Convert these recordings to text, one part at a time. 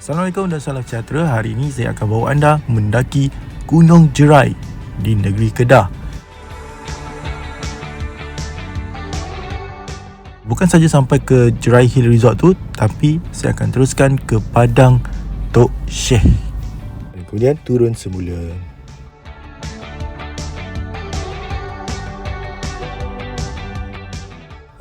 Assalamualaikum dan salam sejahtera. Hari ini saya akan bawa anda mendaki Gunung Jerai di negeri Kedah. Bukan saja sampai ke Jerai Hill Resort tu, tapi saya akan teruskan ke Padang Tok Syekh. Kemudian turun semula.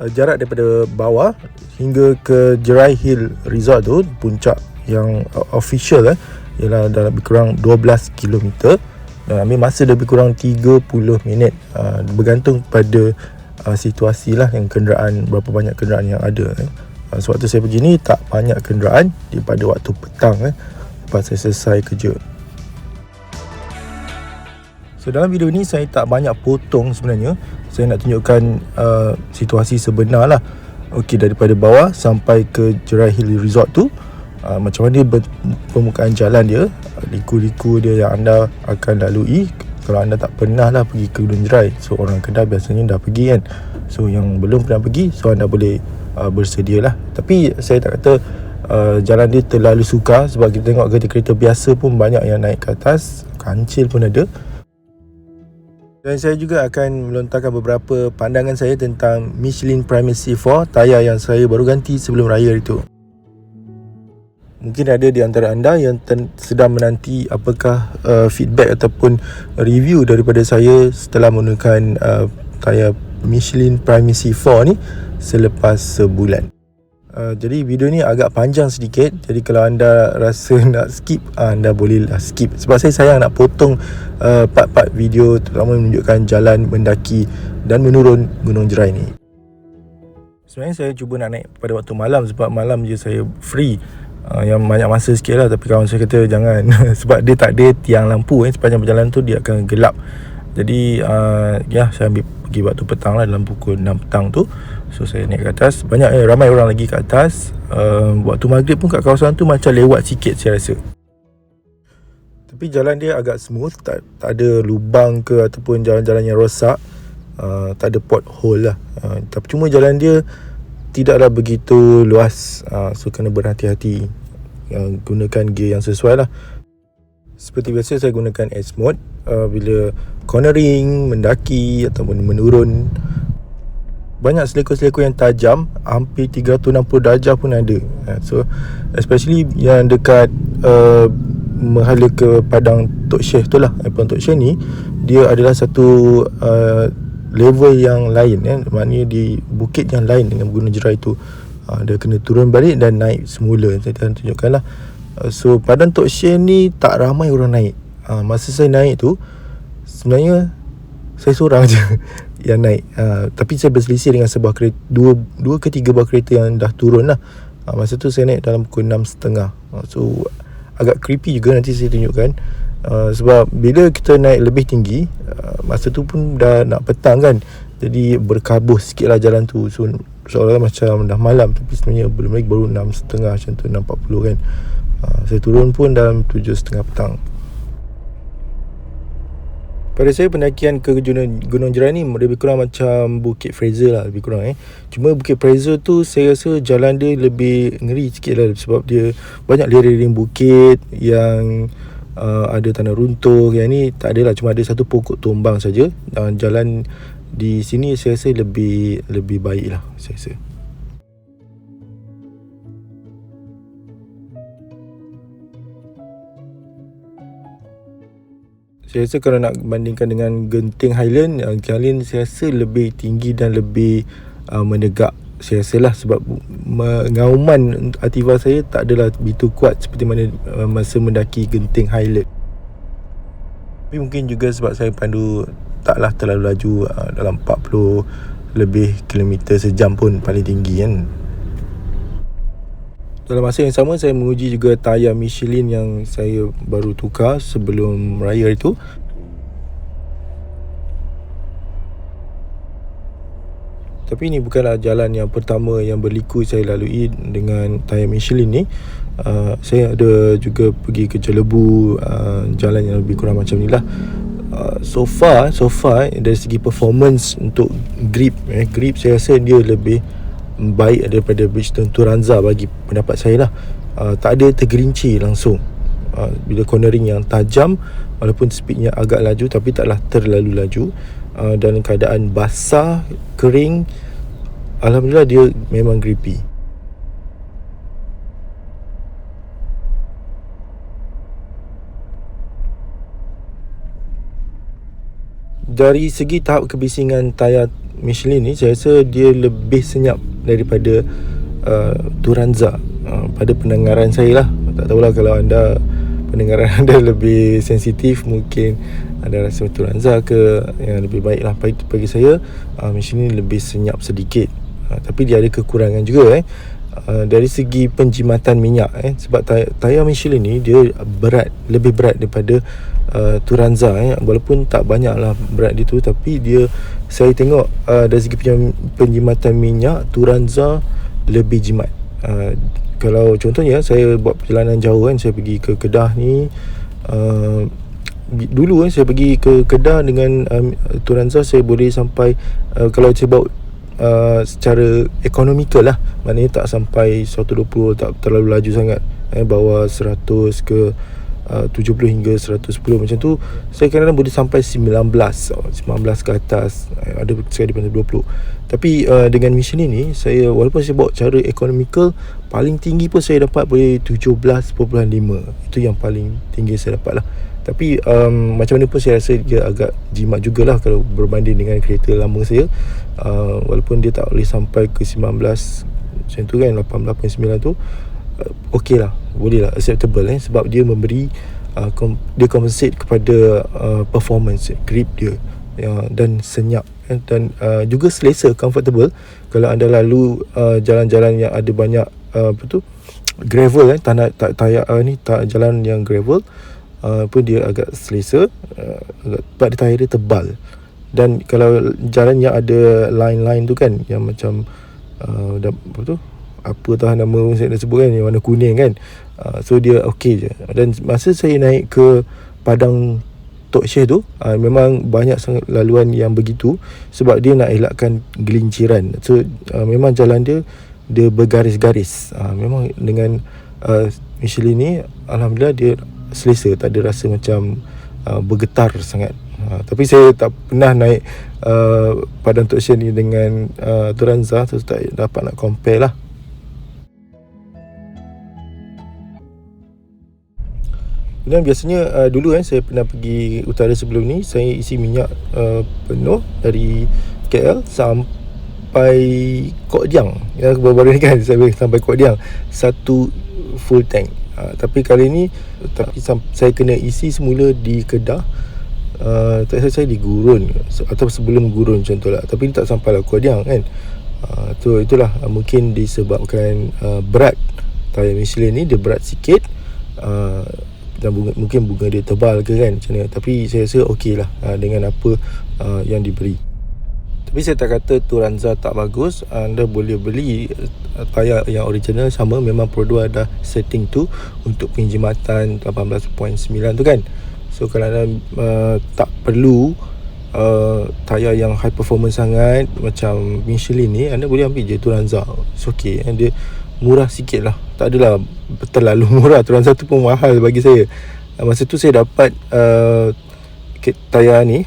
Jarak daripada bawah hingga ke Jerai Hill Resort tu, puncak yang official ialah dalam lebih kurang 12 km dan ambil masa lebih kurang 30 minit, bergantung pada situasi lah, yang kenderaan, berapa banyak kenderaan yang ada. Sebab tu saya pergi ni tak banyak kenderaan daripada waktu petang lepas saya selesai kerja. So dalam video ni saya tak banyak potong sebenarnya. Saya nak tunjukkan situasi sebenar lah. Okey, daripada bawah sampai ke Jerai Hill Resort tu, macam mana permukaan jalan dia, liku-liku dia yang anda akan lalui kalau anda tak pernah lah pergi ke Gunung Jerai. So orang Kedah biasanya dah pergi kan. So yang belum pernah pergi, so anda boleh bersedia lah. Tapi saya tak kata jalan dia terlalu sukar, sebab kita tengok kereta-kereta biasa pun banyak yang naik ke atas, kancil pun ada. Dan saya juga akan melontarkan beberapa pandangan saya tentang Michelin Primacy 4, tayar yang saya baru ganti sebelum raya itu. Mungkin ada di antara anda yang sedang menanti apakah feedback ataupun review daripada saya setelah menggunakan tayar Michelin Primacy 4 ni selepas sebulan. Jadi video ni agak panjang sedikit, jadi kalau anda rasa nak skip, anda boleh skip, sebab saya sayang nak potong part-part video terutama menunjukkan jalan mendaki dan menurun Gunung Jerai ni. Sebenarnya saya cuba nak naik pada waktu malam, sebab malam je saya free, yang banyak masa sikit lah. Tapi kawan saya kata jangan sebab dia tak ada tiang lampu sepanjang perjalanan tu dia akan gelap. Jadi saya ambil pergi waktu petang lah, dalam pukul 6 petang tu. So saya naik ke atas, ramai orang lagi ke atas. Waktu maghrib pun kat kawasan tu macam lewat sikit saya rasa. Tapi jalan dia agak smooth, tak ada lubang ke ataupun jalan-jalan yang rosak, tak ada pothole lah. Tapi cuma jalan dia tidaklah begitu luas, so kena berhati-hati, gunakan gear yang sesuai lah. Seperti biasa saya gunakan S mode bila cornering, mendaki ataupun menurun. Banyak seleku-seleku yang tajam, hampir 360 darjah pun ada. So especially yang dekat menghala ke Padang Tok Syekh tu lah. Padang Tok Syekh ni dia adalah satu level yang lain, maknanya di bukit yang lain dengan Gunung Jerai tu. Dia kena turun balik dan naik semula. Saya akan tunjukkan lah. So Padang Tok Syekh ni tak ramai orang naik. Masa saya naik tu sebenarnya saya seorang je yang naik, tapi saya berselisih dengan sebuah kereta, dua ke tiga buah kereta yang dah turun lah. Masa tu saya naik dalam pukul 6.30. So agak creepy juga, nanti saya tunjukkan. Sebab bila kita naik lebih tinggi, masa tu pun dah nak petang kan, jadi berkabut sikit lah jalan tu. So seolah-olah macam dah malam, tapi sebenarnya belum lagi, baru 6.30 macam tu, 6.40 kan. Saya turun pun dalam 7.30 petang. Pada saya pendakian ke Gunung Jerai ni lebih kurang macam Bukit Fraser lah, lebih kurang Cuma Bukit Fraser tu saya rasa jalan dia lebih ngeri sikit lah, sebab dia banyak lereng bukit yang ada tanah runtuh. Yang ni tak ada lah, cuma ada satu pokok tumbang saja. Jalan di sini saya rasa lebih baik lah, saya rasa. Saya rasa kalau nak bandingkan dengan Genting Highland, Highland saya rasa lebih tinggi dan lebih menegak, saya rasa lah, sebab pengauman aktiva saya tak adalah begitu kuat seperti mana masa mendaki Genting Highland. Tapi mungkin juga sebab saya pandu taklah terlalu laju, dalam 40 lebih kilometer sejam pun paling tinggi kan. Dalam masa yang sama saya menguji juga tayar Michelin yang saya baru tukar sebelum raya itu. Tapi ini bukanlah jalan yang pertama yang berliku saya lalui dengan tayar Michelin ni. Saya ada juga pergi ke Jelebu, jalan yang lebih kurang macam ni lah. So far dari segi performance untuk grip saya rasa dia lebih baik daripada Bridgestone Turanza bagi pendapat saya lah. tak ada tergelincir langsung. Bila cornering yang tajam, walaupun speednya agak laju tapi taklah terlalu laju. Dalam keadaan basah, kering, alhamdulillah dia memang grippy. Dari segi tahap kebisingan tayar Michelin ni, saya rasa dia lebih senyap daripada Turanza pada pendengaran saya lah. Tak tahulah kalau anda pendengaran anda lebih sensitif, mungkin anda rasa Turanza ke yang lebih baik lah. Bagi saya Michelin lebih senyap sedikit, tapi dia ada kekurangan juga dari segi penjimatan minyak sebab tayar Michelin ni dia lebih berat daripada Turanza walaupun tak banyak lah berat dia tu, tapi saya tengok dari segi penjimatan minyak Turanza lebih jimat. Kalau contohnya saya buat perjalanan jauh saya pergi ke Kedah ni, dulu saya pergi ke Kedah dengan Turanza, saya boleh sampai kalau saya bawa secara ekonomikal lah, maknanya tak sampai 120, tak terlalu laju sangat, bawa 100 ke 70 hingga 110 macam tu, saya kadang-kadang boleh sampai 19 ke atas, ada sekali daripada 20. Tapi dengan Michelin ni, saya walaupun saya bawa cara ekonomikal, paling tinggi pun saya dapat boleh 17.5. Itu yang paling tinggi saya dapat lah. Tapi macam mana pun saya rasa dia agak jimat jugalah kalau berbanding dengan kereta lama saya. Walaupun dia tak boleh sampai ke 19 macam tu kan, 18.9 tu, okey lah, boleh lah, acceptable sebab dia memberi dia compensate kepada performance, grip dia dan senyap dan juga selesa, comfortable. Kalau anda lalu jalan-jalan yang ada banyak gravel tanah jalan yang gravel pun dia agak selesa, sebab dia tayar dia tebal. Dan kalau jalan yang ada line-line tu kan, yang macam apa tahu nama saya dah sebut kan, yang warna kuning kan, so dia okey je. Dan masa saya naik ke Padang Tok Syekh tu, memang banyak sangat laluan yang begitu sebab dia nak elakkan gelinciran. So memang jalan dia bergaris-garis. Memang dengan Michelin ni alhamdulillah dia selesa, tak ada rasa macam bergetar sangat. Tapi saya tak pernah naik Padang Tok Syekh ni dengan Turanza, so tak dapat nak compare lah. Dan biasanya dulu saya pernah pergi utara sebelum ni, saya isi minyak penuh dari KL sampai Kok Diang. Ya, baru-baru ni kan saya sampai Kok Diang, satu full tank. Tapi kali ni saya kena isi semula di Kedah. Tak saya di Gurun atau sebelum Gurun contohlah, tapi tak sampai lah Kok Diang kan. So itulah mungkin disebabkan berat tayar Michelin ni, dia berat sikit, dan mungkin bunga dia tebal ke kan macam mana. Tapi saya rasa okey lah dengan apa yang diberi. Tapi saya tak kata Turanza tak bagus. Anda boleh beli tayar yang original sama, memang Pro 2 ada setting tu untuk penjimatan 18.9 tu kan. So kalau anda tak perlu tayar yang high performance sangat macam Michelin ni, anda boleh ambil je Turanza. It's okay, dia murah sikit lah, tak adalah terlalu murah. Turanza tu pun mahal bagi saya. Masa tu saya dapat tayar ni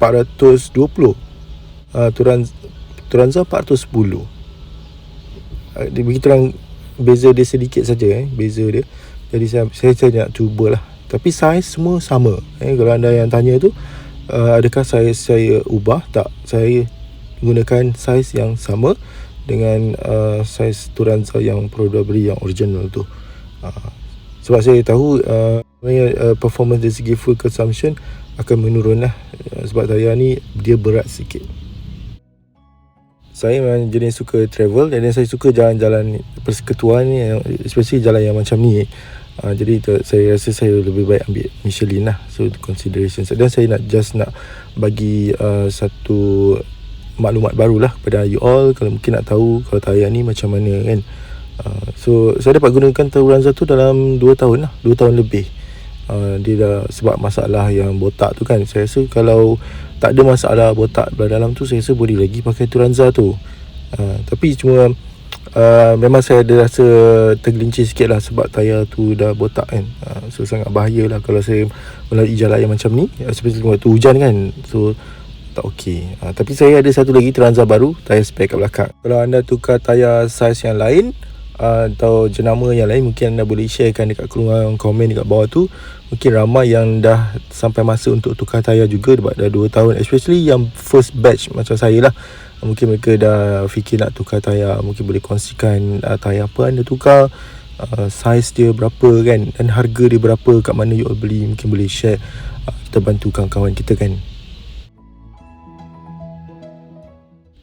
420, Turanza 410. Begitu orang beza dia sedikit saja beza dia. Jadi saya nak cubalah. Tapi saiz semua sama. Kalau anda yang tanya tu, adakah saya ubah? Tak, saya gunakan saiz yang sama dengan saiz Turanza yang Pro 2 beri, yang original tu. Sebab saya tahu performance dari segi fuel consumption akan menurun lah, sebab tayar ni dia berat sikit. Saya memang jenis suka travel, dan saya suka jalan-jalan persekutuan ni, especially jalan yang macam ni. Jadi saya rasa saya lebih baik ambil Michelin lah. So consideration, dan saya nak bagi satu maklumat barulah kepada you all, kalau mungkin nak tahu kalau tayar ni macam mana kan. So saya dapat gunakan Turanza tu dalam 2 tahun lah, 2 tahun lebih. Dia dah, sebab masalah yang botak tu kan, saya rasa kalau tak ada masalah botak dalam tu, saya rasa boleh lagi pakai Turanza tu. Tapi cuma memang saya ada rasa tergelincir sikit lah sebab tayar tu dah botak kan. So sangat bahaya lah kalau saya melalui jalan yang macam ni, especially waktu hujan kan. So tak okey. Tapi saya ada satu lagi Tranza baru, tayar spare kat belakang. Kalau anda tukar tayar saiz yang lain atau jenama yang lain, mungkin anda boleh sharekan dekat kolom komen dekat bawah tu. Mungkin ramai yang dah sampai masa untuk tukar tayar juga, sebab dah 2 tahun, especially yang first batch macam saya lah. Mungkin mereka dah fikir nak tukar tayar. Mungkin boleh kongsikan tayar apa anda tukar, saiz dia berapa kan, dan harga dia berapa, kat mana you all beli. Mungkin boleh share, kita bantu kawan-kawan kita kan.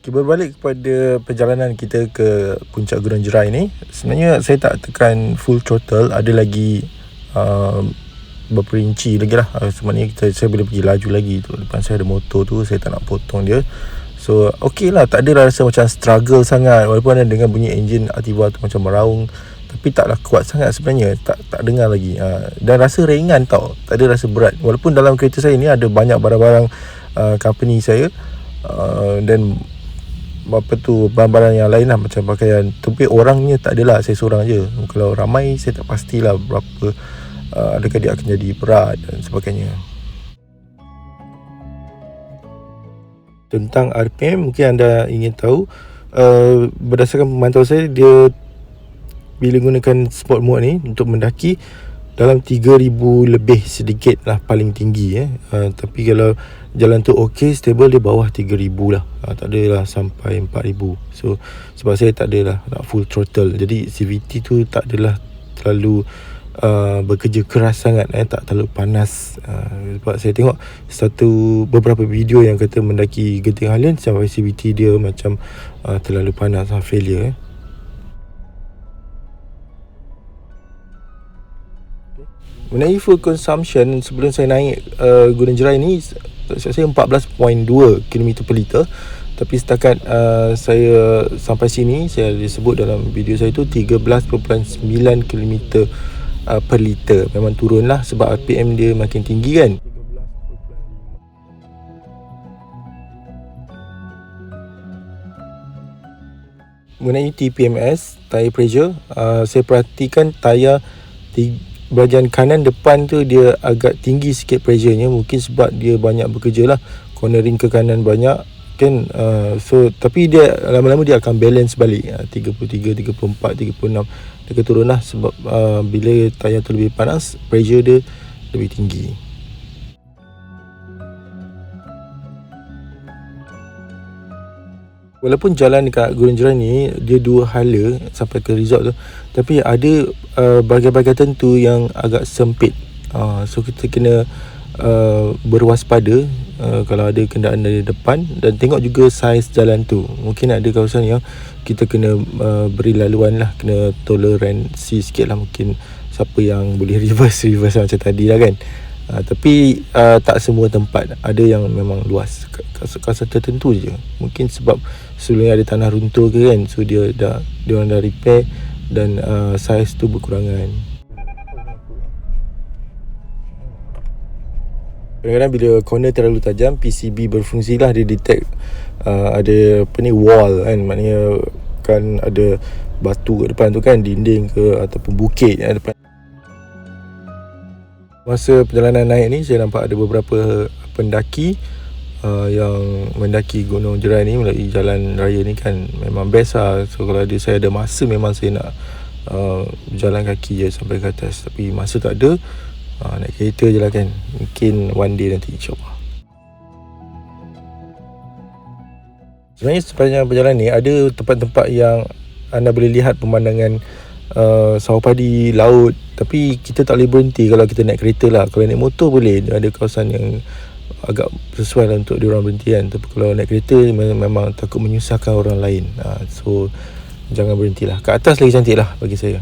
Okay, berbalik kepada perjalanan kita ke puncak Gunung Jerai ni. Sebenarnya saya tak tekan full throttle, ada lagi beberapa inci lagi lah. Sebenarnya saya boleh pergi laju lagi tu. Depan saya ada motor tu, saya tak nak potong dia. So okey lah, tak ada rasa macam struggle sangat. Walaupun ada dengar bunyi enjin Ativa tu macam meraung, tapi taklah kuat sangat sebenarnya. Tak dengar lagi. Dan rasa ringan tau, tak ada rasa berat. Walaupun dalam kereta saya ni ada banyak barang-barang company saya, dan apa tu, barang-barang yang lain lah, macam pakaian. Tapi orangnya tak adalah, saya seorang je. Kalau ramai saya tak pastilah berapa, adakah dia akan jadi berat dan sebagainya. Tentang RPM, mungkin anda ingin tahu, berdasarkan pemantauan saya, dia bila gunakan sport mode ni untuk mendaki dalam 3,000 lebih sedikit lah paling tinggi tapi kalau jalan tu okey, stable, dia bawah 3,000 lah, tak adalah sampai 4,000. So sebab saya tak adalah nak full throttle, jadi CVT tu tak adalah terlalu bekerja keras sangat, tak terlalu panas. Sebab saya tengok beberapa video yang kata mendaki Genting Highland sampai CVT dia macam terlalu panas, failure. Mengenai fuel consumption, sebelum saya naik Gunung Jerai ni, saya 14.2 km per liter. Tapi setakat saya sampai sini, saya disebut dalam video saya tu 13.9 km per liter. Memang turun lah sebab RPM dia makin tinggi kan. Mengenai TPMS, tire pressure, saya perhatikan tayar bahagian kanan depan tu dia agak tinggi sikit pressure-nya. Mungkin sebab dia banyak bekerja lah, cornering ke kanan banyak kan. So tapi dia lama-lama dia akan balance balik, 33, 34, 36 dia akan turun lah. Sebab bila tayar tu lebih panas, pressure dia lebih tinggi. Walaupun jalan dekat Gunung Jerai ni dia 2 hala sampai ke resort tu, tapi ada bahagian-bahagian tertentu yang agak sempit. So kita kena berwaspada kalau ada kenderaan dari depan, dan tengok juga saiz jalan tu. Mungkin ada kawasan yang kita kena beri laluan lah, kena toleransi sikit lah. Mungkin siapa yang boleh reverse macam tadi lah kan. Tapi tak semua tempat, ada yang memang luas, kawasan tertentu je. Mungkin sebab sebelumnya ada tanah runtuh ke kan, so dia orang dah repair dan saiz tu berkurangan. Kadang-kadang bila corner terlalu tajam, PCB berfungsi lah, dia detect ada wall kan, maknanya kan ada batu kat depan tu kan, dinding ke ataupun bukit kat depan. Masa perjalanan naik ni, saya nampak ada beberapa pendaki yang mendaki Gunung Jerai ni melalui jalan raya ni kan. Memang best lah. So kalau saya ada masa, memang saya nak jalan kaki je sampai ke atas. Tapi masa tak ada, naik kereta je lah kan. Mungkin one day nanti, insyaAllah. Sebenarnya sepanjang perjalanan ni ada tempat-tempat yang anda boleh lihat pemandangan sawah padi, laut. Tapi kita tak boleh berhenti kalau kita naik kereta lah. Kalau naik motor boleh, ada kawasan yang agak sesuai lah untuk diorang berhenti kan. Tapi kalau naik kereta memang takut menyusahkan orang lain. So jangan berhentilah. Kat atas lagi cantik lah bagi saya.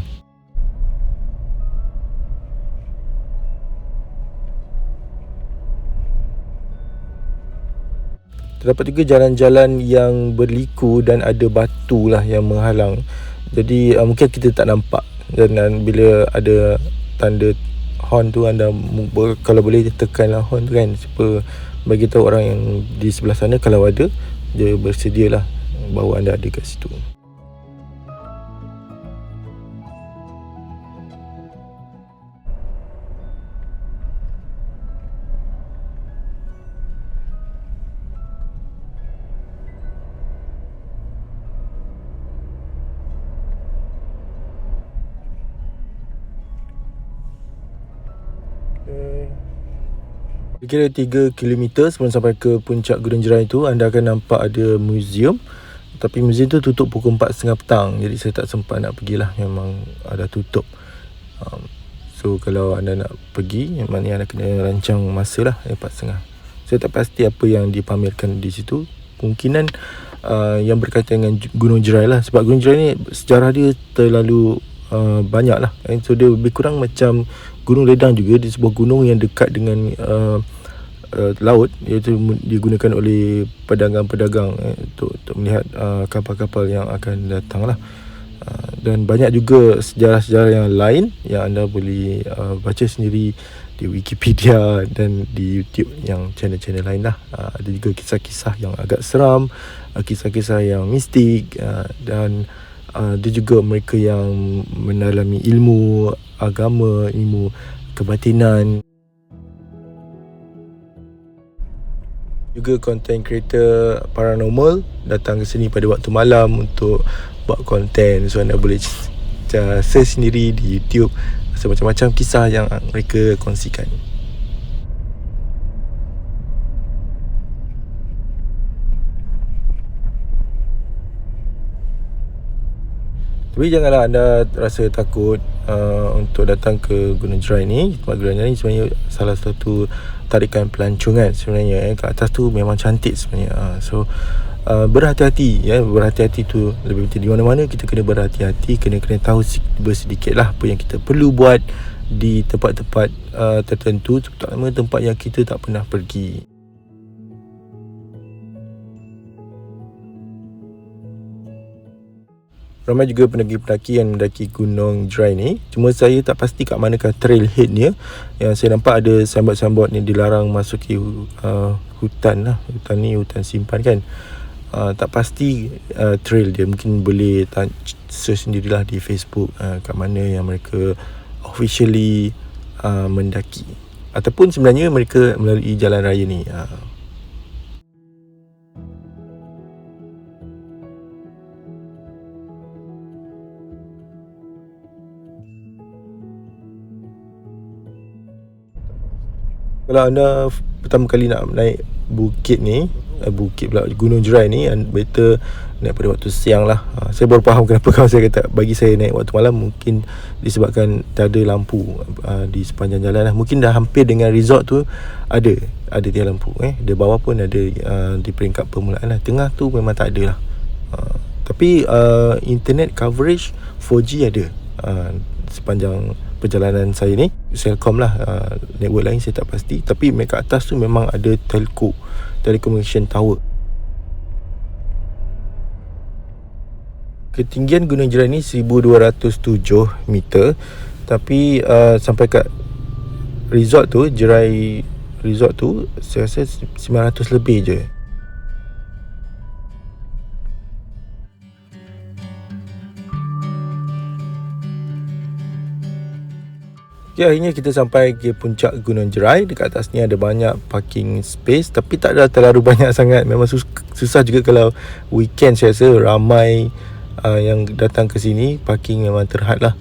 Terdapat juga jalan-jalan yang berliku dan ada batu lah yang menghalang. Jadi mungkin kita tak nampak. Dan bila ada tanda horn tu, anda kalau boleh tekanlah horn tu kan, supaya bagi tahu orang yang di sebelah sana, kalau ada, dia bersedialah bawa anda ada kat situ. Kira 3 km sebelum sampai ke puncak Gunung Jerai tu, anda akan nampak ada museum. Tapi museum tu tutup pukul 4.30 petang. Jadi saya tak sempat nak pergilah, memang ada tutup. So kalau anda nak pergi, maknanya anda kena rancang masa lah 4.30. Saya tak pasti apa yang dipamerkan di situ. Kemungkinan yang berkaitan dengan Gunung Jerai lah. Sebab Gunung Jerai ni sejarah dia terlalu banyak lah. So dia lebih kurang macam Gunung Ledang juga. Dia sebuah gunung yang dekat dengan laut, iaitu digunakan oleh pedagang-pedagang untuk melihat kapal-kapal yang akan datang lah. Dan banyak juga sejarah-sejarah yang lain yang anda boleh baca sendiri di Wikipedia dan di YouTube yang channel-channel lain lah. Ada juga kisah-kisah yang agak seram, kisah-kisah yang mistik, dan ada juga mereka yang mendalami ilmu agama, ilmu kebatinan. Juga content creator paranormal datang ke sini pada waktu malam untuk buat konten. So anda boleh search sendiri di YouTube macam-macam kisah yang mereka kongsikan. Tapi janganlah anda rasa takut untuk datang ke Gunung Jerai ni. Sebab Gunung Jerai ni sebenarnya salah satu tarikan pelancongan sebenarnya. Kat atas tu memang cantik sebenarnya. So berhati-hati ya. Berhati-hati tu lebih penting. Di mana-mana kita kena berhati-hati. Kena tahu bersedikit lah apa yang kita perlu buat di tempat-tempat tertentu, terutama tempat yang kita tak pernah pergi. Ramai juga pendaki-pendaki yang mendaki Gunung Jerai ni. Cuma saya tak pasti kat manakah trailhead dia. Yang saya nampak ada sambot-sambot ni dilarang masuki hutan lah. Hutan ni hutan simpan kan. Tak pasti trail dia. Mungkin boleh search sendirilah di Facebook kat mana yang mereka officially mendaki. Ataupun sebenarnya mereka melalui jalan raya ni. Kalau anda pertama kali nak naik bukit ni, Gunung Jerai ni, better naik pada waktu siang lah. Saya baru faham kenapa kawan saya kata bagi saya naik waktu malam. Mungkin disebabkan tak ada lampu di sepanjang jalan lah. Mungkin dah hampir dengan resort tu ada tiada lampu. Di bawah pun ada di peringkat permulaan lah. Tengah tu memang tak ada lah. Tapi internet coverage 4G ada sepanjang perjalanan saya ni. Celcom lah, network lain saya tak pasti. Tapi kat atas tu memang ada telecommunication tower. Ketinggian Gunung Jerai ni 1207 meter. Tapi sampai kat resort tu, Jerai Resort tu, saya rasa 900 lebih je. Okay, akhirnya kita sampai ke puncak Gunung Jerai. Dekat atas ni ada banyak parking space, tapi tak ada terlalu banyak sangat. Memang susah juga kalau weekend. Saya rasa ramai yang datang ke sini. Parking memang terhad lah.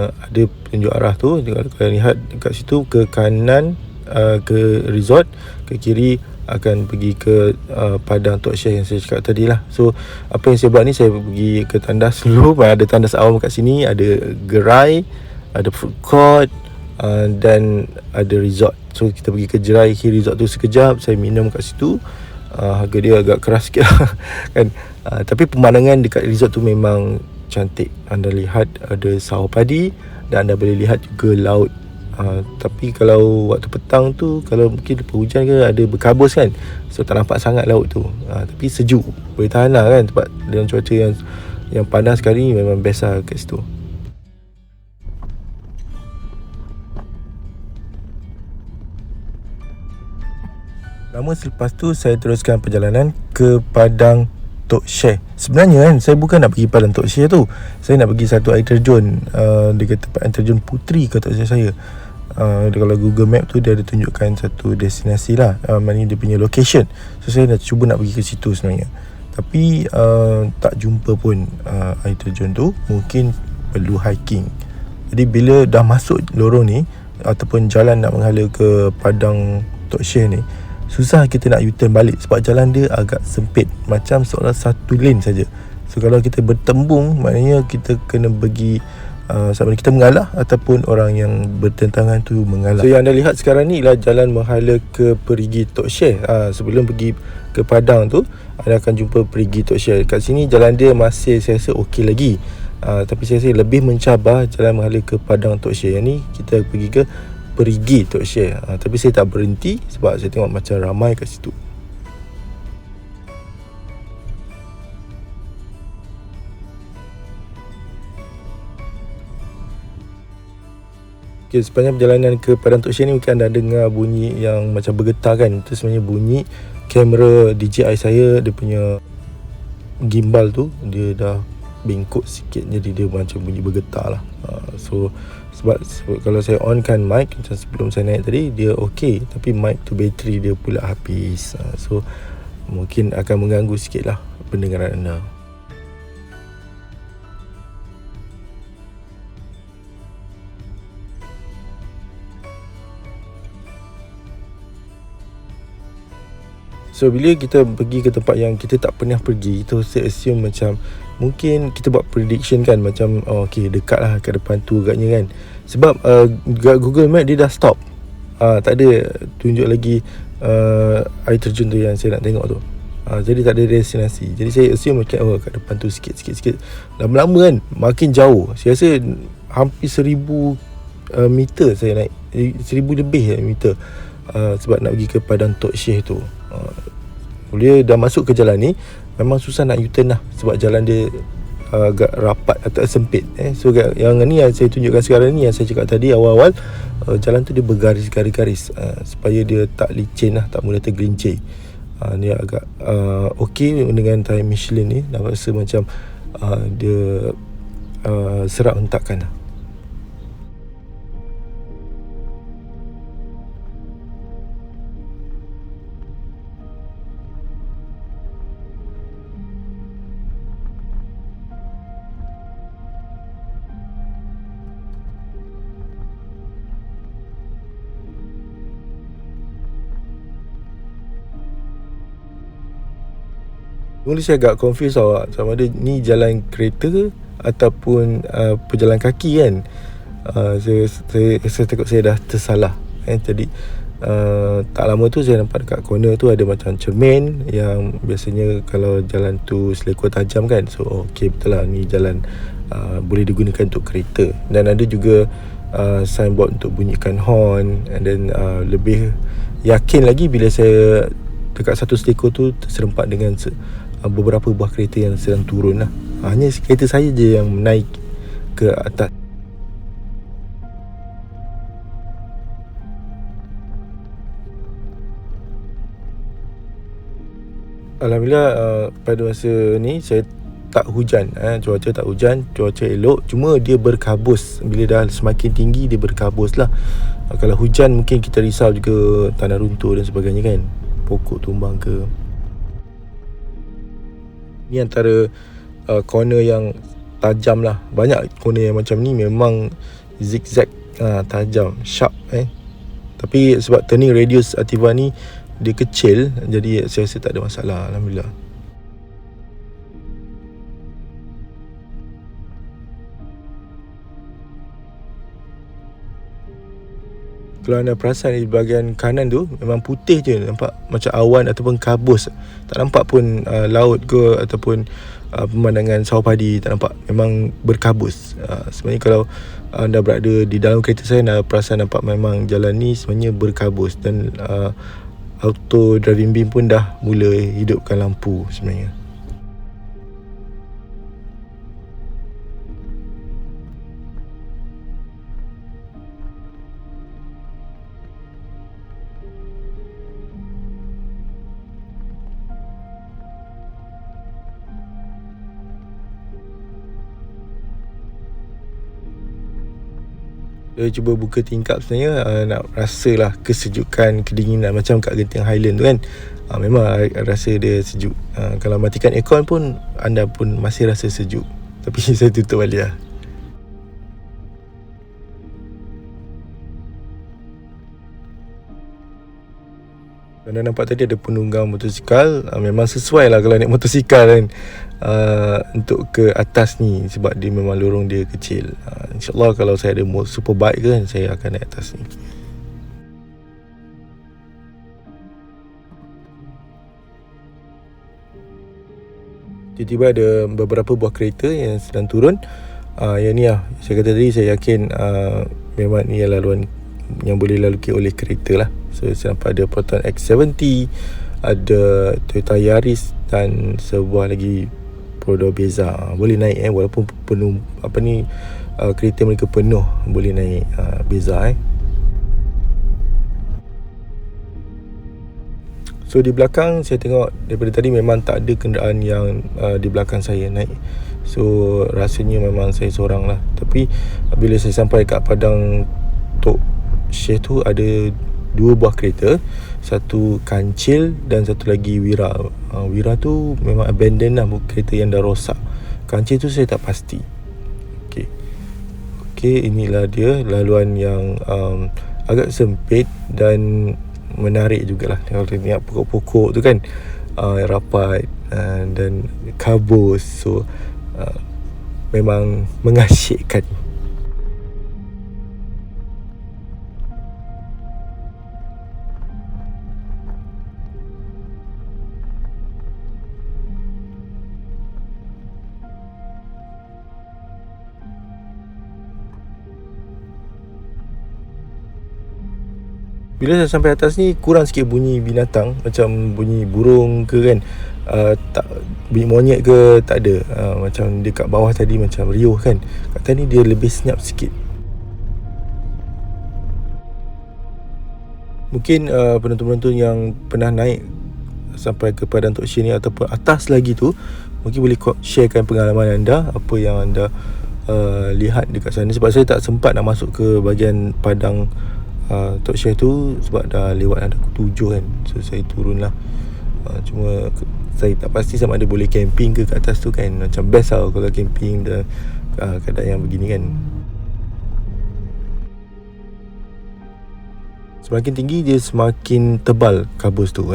Ada penunjuk arah tu. Kalau kalian lihat dekat situ, ke kanan ke resort, ke kiri akan pergi ke padang Tok Syekh yang saya cakap tadi lah. So apa yang saya buat ni, saya pergi ke tandas dulu. Ada tandas awam kat sini, ada gerai, ada food court, dan ada resort. So kita pergi ke Jerai Resort tu sekejap. Saya minum kat situ. Harga dia agak keras sikit lah kan. Tapi pemandangan dekat resort tu memang cantik. Anda lihat ada sawah padi, dan anda boleh lihat juga laut. Tapi kalau waktu petang tu, kalau mungkin lepas hujan ke, ada berkabus kan. So tak nampak sangat laut tu. Tapi sejuk, boleh tahan lah kan. Sebab dengan cuaca yang panas sekali ni, memang best lah kat situ. Lama selepas tu, saya teruskan perjalanan ke padang Tok Syekh. Sebenarnya kan, saya bukan nak pergi padang Tok Syekh tu. Saya nak pergi satu air terjun. Dia kata air terjun Puteri kata saya. Kalau Google Map tu, dia ada tunjukkan satu destinasi lah, maknanya dia punya location. So saya dah cuba nak pergi ke situ sebenarnya. Tapi tak jumpa pun air terjun tu. Mungkin perlu hiking. Jadi bila dah masuk lorong ni, ataupun jalan nak menghala ke Padang Tok Syekh ni, susah kita nak U-turn balik sebab jalan dia agak sempit, macam seolah satu lane saja. So kalau kita bertembung, maknanya kita kena pergi sama ada kita mengalah ataupun orang yang bertentangan tu mengalah. So yang anda lihat sekarang ni ialah jalan menghala ke Perigi Tok Syekh. Sebelum pergi ke Padang tu, anda akan jumpa Perigi Tok Syekh. Kat sini jalan dia masih saya rasa okey lagi. Tapi saya rasa lebih mencabar jalan menghala ke Padang Tok Syekh. Yang ni kita pergi ke Perigi Tok Syekh. Tapi saya tak berhenti sebab saya tengok macam ramai kat situ. Okay, sepanjang perjalanan ke Padang Tok Syekh ni mungkin anda dengar bunyi yang macam bergetar kan. Itu sebenarnya bunyi kamera DJI saya, dia punya gimbal tu dia dah bengkok sikit, jadi dia macam bunyi bergetar lah. So sebab kalau saya onkan mic macam sebelum saya naik tadi, dia okey, tapi mic tu bateri dia pula habis. So mungkin akan mengganggu sikit lah pendengaran anda. So bila kita pergi ke tempat yang kita tak pernah pergi, kita mesti assume macam mungkin kita buat prediction kan, macam okey dekat lah kat depan tu agaknya kan. Sebab Google Map dia dah stop, tak ada tunjuk lagi air terjun tu yang saya nak tengok tu. Jadi tak ada destinasi. Jadi saya assume kat depan tu sikit. Lama-lama kan makin jauh. Saya rasa hampir 1000 meter saya naik, 1000 lebih meter, sebab nak pergi ke Padang Tok Syekh tu. Dia dah masuk ke jalan ni, memang susah nak U-turn lah sebab jalan dia agak rapat atau sempit. So yang ni yang saya tunjukkan sekarang ni, yang saya cakap tadi awal-awal, jalan tu dia bergaris-garis supaya dia tak licin lah, tak mudah tergelincir. Dia agak okey dengan time Michelin ni. Dah rasa macam dia serak hentakan lah. Mula saya agak confused sama ada ni jalan kereta ataupun pejalan kaki kan. Saya takut saya dah tersalah. Tadi tak lama tu saya nampak dekat corner tu ada macam cermin yang biasanya kalau jalan tu selekor tajam kan. So okey, betul lah ni jalan boleh digunakan untuk kereta. Dan ada juga signboard untuk bunyikan horn. And then lebih yakin lagi bila saya dekat satu selekor tu terserempak dengan beberapa buah kereta yang sedang turun lah. Hanya kereta saya je yang naik ke atas. Alhamdulillah pada masa ni saya tak hujan, cuaca tak hujan, cuaca elok. Cuma dia berkabus. Bila dah semakin tinggi dia berkabus lah. Kalau hujan mungkin kita risau juga tanah runtuh dan sebagainya kan, pokok tumbang ke. Ni antara corner yang tajam lah. Banyak corner yang macam ni memang zigzag, tajam, sharp. Tapi sebab turning radius Ativa ni dia kecil, jadi saya rasa tak ada masalah, alhamdulillah. Kalau anda perasan di bahagian kanan tu memang putih je, nampak macam awan ataupun kabus. Tak nampak pun laut ke ataupun pemandangan sawah padi, tak nampak. Memang berkabus. Sebenarnya kalau anda berada di dalam kereta saya, anda perasan nampak memang jalan ni sebenarnya berkabus. Dan auto driving beam pun dah mula hidupkan lampu sebenarnya. Saya cuba buka tingkap sebenarnya, nak rasalah kesejukan, kedinginan macam kat Genting Highland tu kan. Memang rasa dia sejuk. Kalau matikan aircon pun anda pun masih rasa sejuk. Tapi saya tutup balik lah. Anda nampak tadi ada penunggang motosikal. Memang sesuai lah kalau naik motosikal kan, untuk ke atas ni, sebab dia memang lorong dia kecil. InsyaAllah kalau saya ada superbike ke kan, saya akan naik atas ni. Tiba-tiba ada beberapa buah kereta yang sedang turun. Yang ni lah, saya kata tadi, saya yakin memang ni laluan yang boleh lalui oleh kereta lah. So saya nampak ada Proton X70, ada Toyota Yaris dan sebuah lagi Prodo Beza. Boleh naik walaupun penuh kereta mereka penuh, boleh naik Beza. So di belakang saya tengok daripada tadi memang tak ada kenderaan yang di belakang saya naik. So rasanya memang saya seorang lah. Tapi bila saya sampai kat padang Tok Syekh tu, ada dua buah kereta, satu kancil dan satu lagi Wira. Wira tu memang abandon lah, kereta yang dah rosak. Kancil tu saya tak pasti. Okey, inilah dia laluan yang agak sempit dan menarik jugalah. Kalau tengok pokok-pokok tu kan, rapat dan kabus. So memang mengasyikkan. Bila saya sampai atas ni, kurang sikit bunyi binatang, macam bunyi burung ke kan, tak, bunyi monyet ke tak ada. Macam dekat bawah tadi macam riuh kan, kat atas ni dia lebih senyap sikit. Mungkin penonton-penonton yang pernah naik sampai ke Padang Tok Syekh ni ataupun atas lagi tu, mungkin boleh sharekan pengalaman anda, apa yang anda lihat dekat sana. Sebab saya tak sempat nak masuk ke bahagian Padang Tok Syekh tu sebab dah lewat dah pukul 7 kan. So saya turun lah. Cuma saya tak pasti sama ada boleh camping ke kat atas tu kan. Macam best lah kalau camping dah keadaan yang begini kan. Semakin tinggi dia semakin tebal kabus tu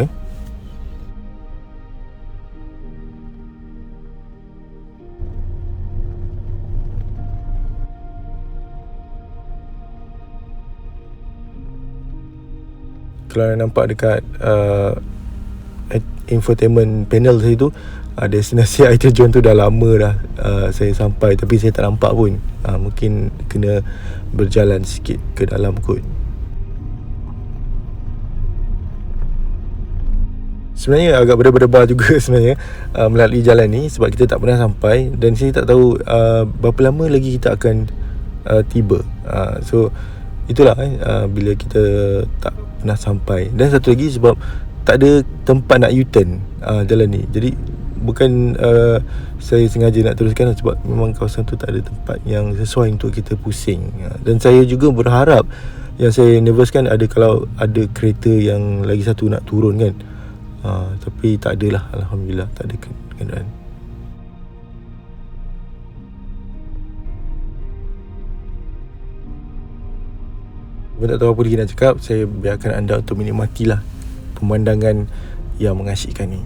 Kalau nampak dekat infotainment panel saya tu, destinasi air terjun tu dah lama dah saya sampai, tapi saya tak nampak pun. Mungkin kena berjalan sikit ke dalam kot. Sebenarnya agak berdebar juga sebenarnya melalui jalan ni, sebab kita tak pernah sampai dan saya tak tahu berapa lama lagi kita akan tiba. So itulah bila kita tak pernah sampai. Dan satu lagi, sebab tak ada tempat nak U-turn jalan ni. Jadi bukan saya sengaja nak teruskan, sebab memang kawasan tu tak ada tempat yang sesuai untuk kita pusing. Dan saya juga berharap, yang saya nervouskan ada kalau ada kereta yang lagi satu nak turun kan. Tapi tak adalah, alhamdulillah tak ada kenderaan. Saya tak tahu apa lagi nak cakap. Saya biarkan anda untuk menikmatilah pemandangan yang mengasyikkan ni.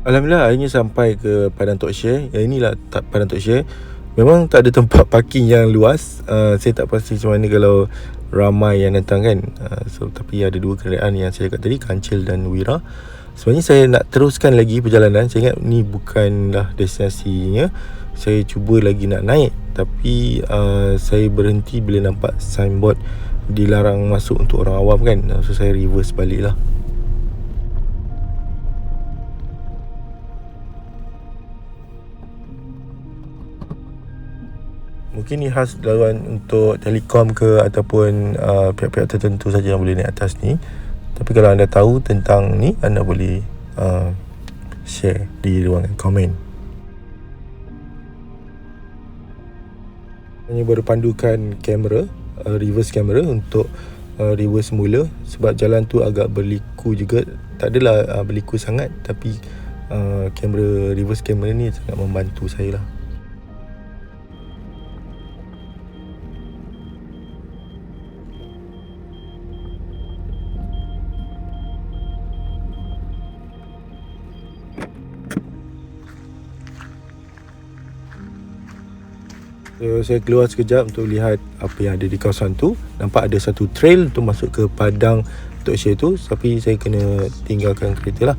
Alhamdulillah akhirnya sampai ke Padang Tok Syekh. Inilah Padang Tok Syekh. Memang tak ada tempat parking yang luas. Saya tak pasti macam mana kalau ramai yang datang kan. Tapi ada dua kenderaan yang saya cakap tadi, Kancil dan Wira. Sebenarnya saya nak teruskan lagi perjalanan. Saya ingat ni bukanlah destinasinya. Saya cuba lagi nak naik, tapi saya berhenti bila nampak signboard dilarang masuk untuk orang awam kan. So saya reverse balik lah. Mungkin ni khas laluan untuk telekom ke ataupun pihak-pihak tertentu saja yang boleh naik atas ni. Tapi kalau anda tahu tentang ni, anda boleh share di ruangan komen. Hanya berpandukan kamera, reverse kamera untuk reverse semula, sebab jalan tu agak berliku juga. Tak adalah berliku sangat, tapi kamera reverse kamera ni sangat membantu saya lah. Saya keluar sekejap untuk lihat apa yang ada di kawasan tu. Nampak ada satu trail untuk masuk ke padang Tok Syed tu, tapi saya kena tinggalkan kereta lah.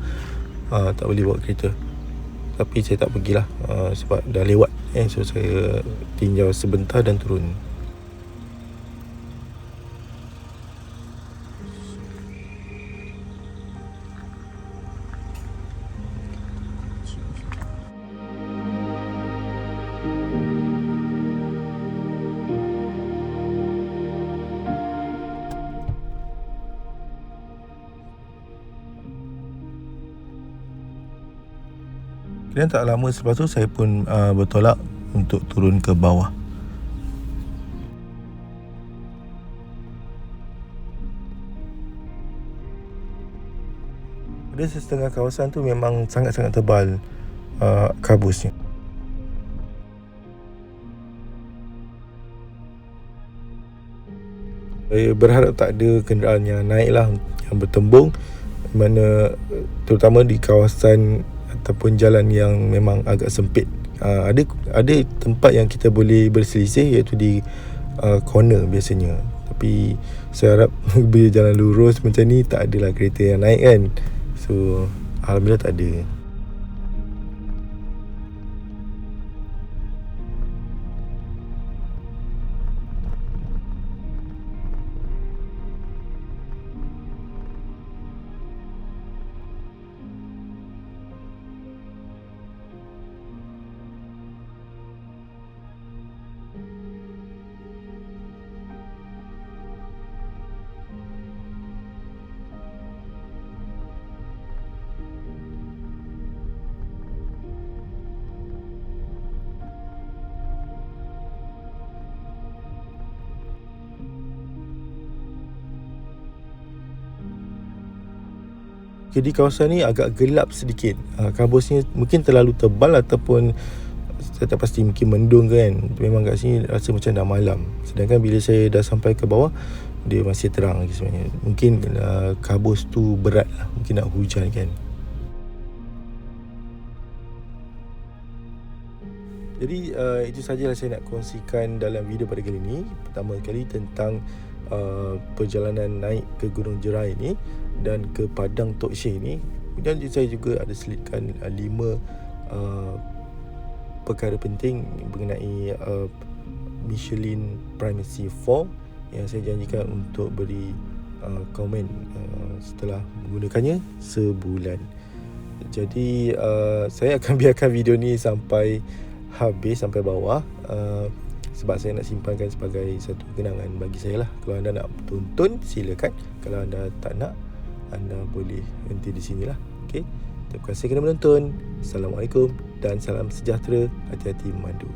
Tak boleh bawa kereta. Tapi saya tak pergilah sebab dah lewat. So saya tinjau sebentar dan turun. Kemudian tak lama selepas tu saya pun bertolak untuk turun ke bawah. Pada setengah kawasan tu memang sangat-sangat tebal kabusnya. Saya berharap tak ada kenderaan yang naik lah, yang bertembung, mana terutama di kawasan ataupun jalan yang memang agak sempit. Ada tempat yang kita boleh berselisih, iaitu di corner biasanya. Tapi saya harap bila jalan lurus macam ni tak adalah kereta yang naik kan. So alhamdulillah tak ada. Jadi kawasan ni agak gelap sedikit. Kabusnya mungkin terlalu tebal ataupun saya tak pasti, mungkin mendung kan. Memang kat sini rasa macam dah malam. Sedangkan bila saya dah sampai ke bawah, dia masih terang lagi sebenarnya. Mungkin kabus tu berat lah, mungkin nak hujan kan. Jadi itu sahajalah saya nak kongsikan dalam video pada kali ini. Pertama kali tentang perjalanan naik ke Gunung Jerai ni dan ke Padang Tok Syed ni. Kemudian saya juga ada selitkan 5 perkara penting mengenai Michelin Primacy 4 yang saya janjikan untuk beri komen setelah menggunakannya sebulan. Jadi saya akan biarkan video ni sampai habis, sampai bawah, sebab saya nak simpankan sebagai satu kenangan bagi saya lah. Kalau anda nak tonton, silakan. Kalau anda tak nak, anda boleh berhenti di sini lah. Okay? Terima kasih kerana menonton. Assalamualaikum dan salam sejahtera. Hati-hati memandu.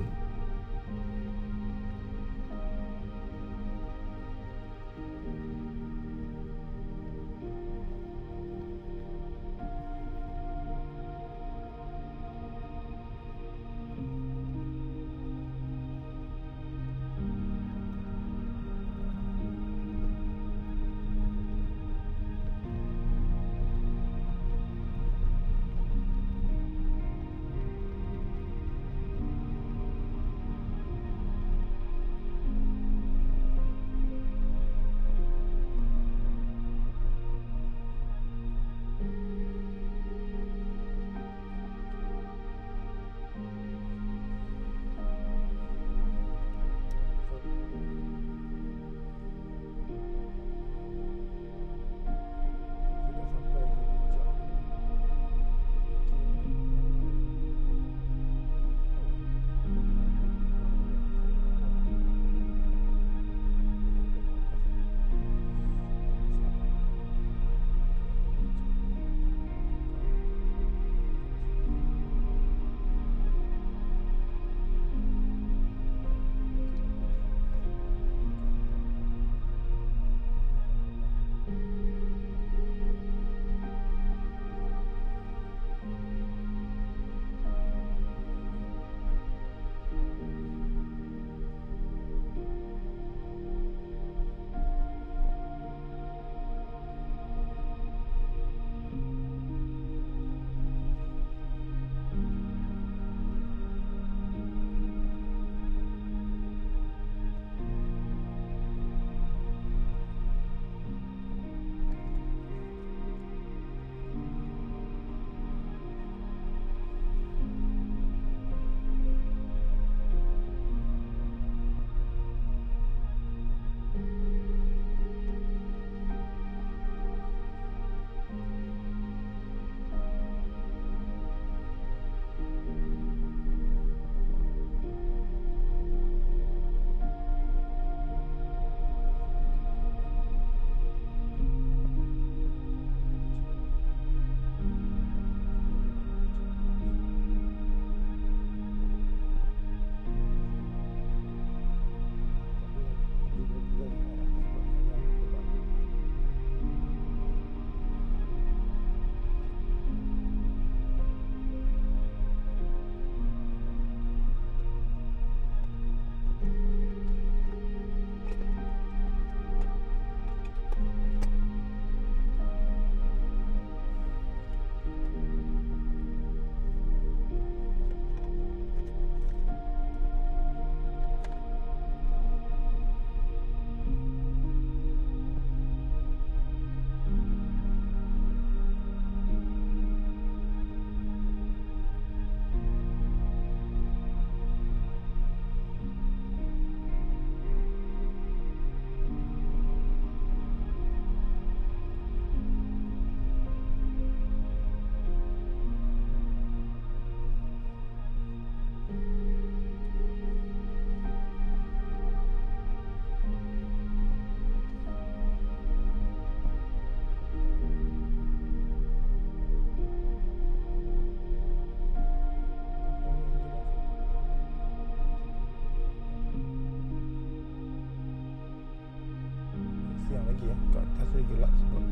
lagi kat atas dia gelap sebab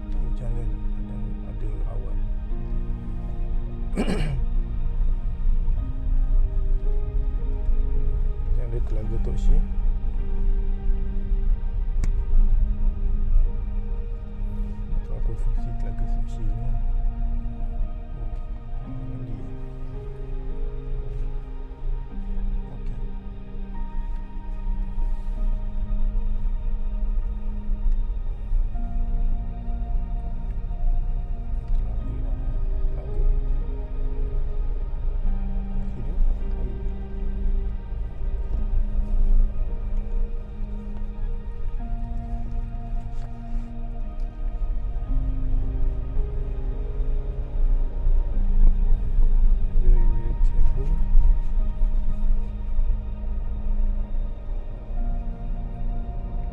hujan kan dan ada awan. Yang ada Telaga Tok Syih. Itu apa fungsi Telaga Tok Syih ni? Mandi. Okey.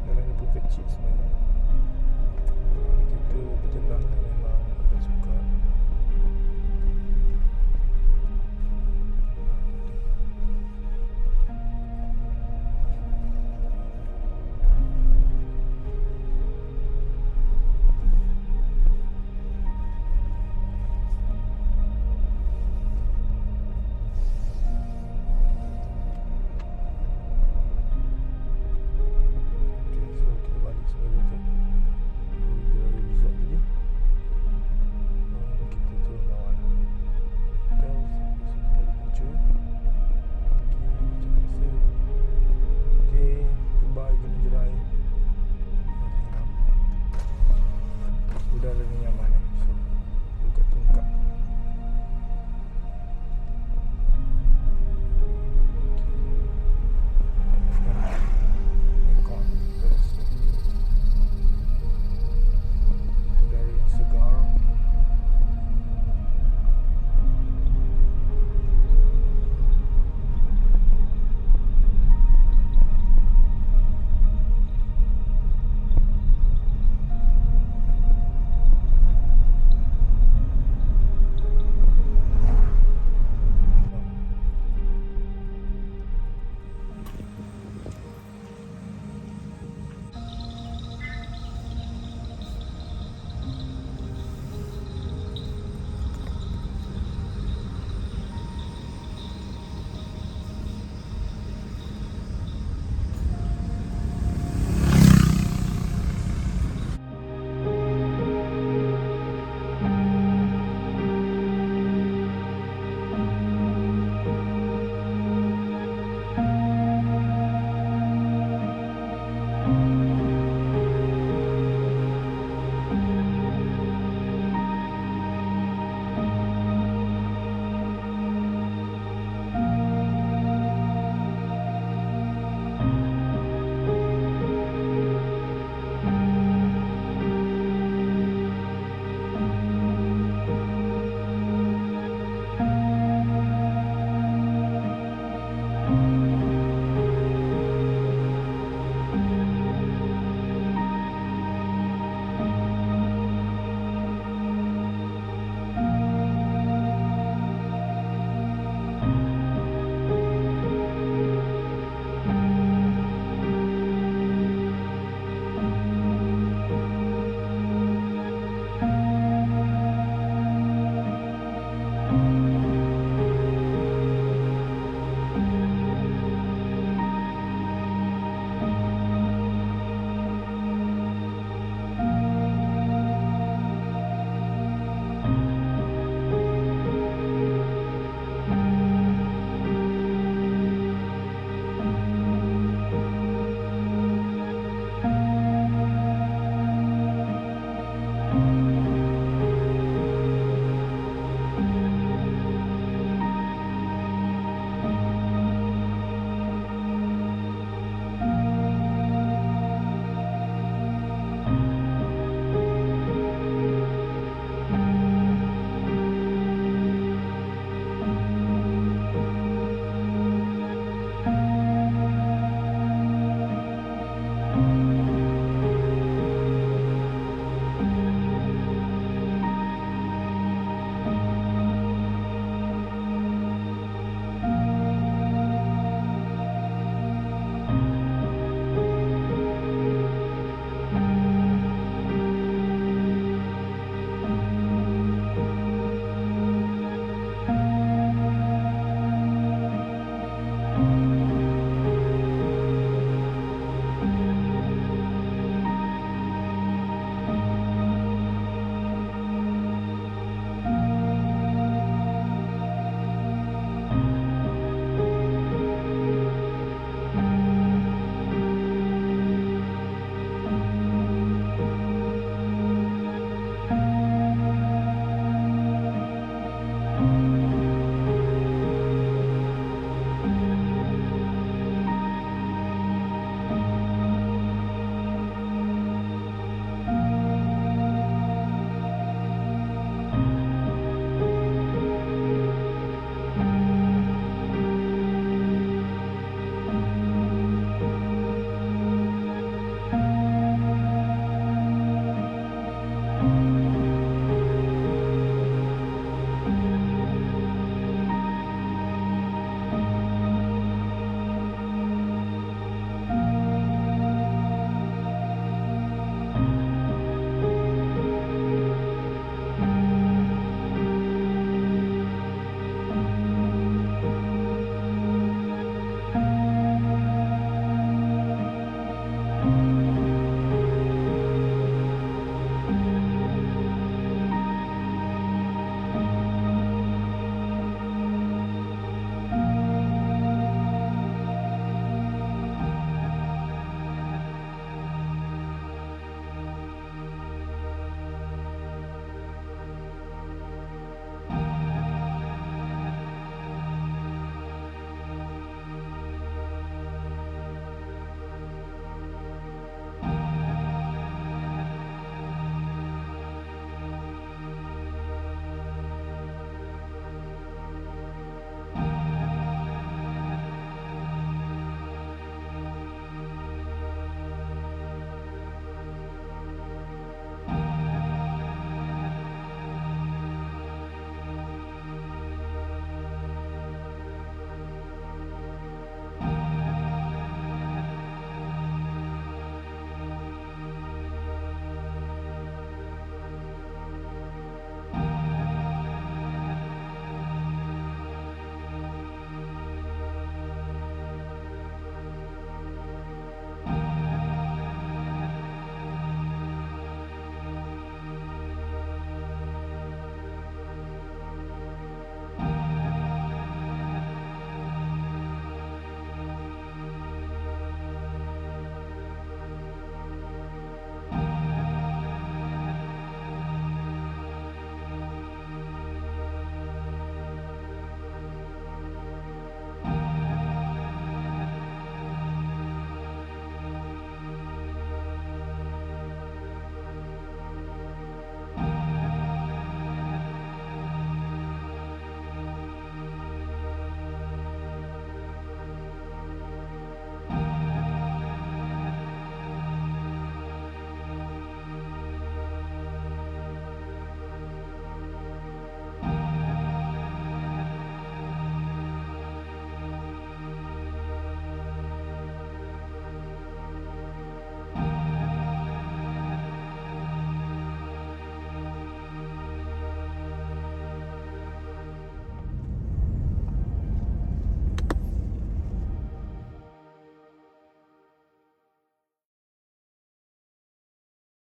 Jalan ni pun kecil sebenarnya. Kalau kita berjalan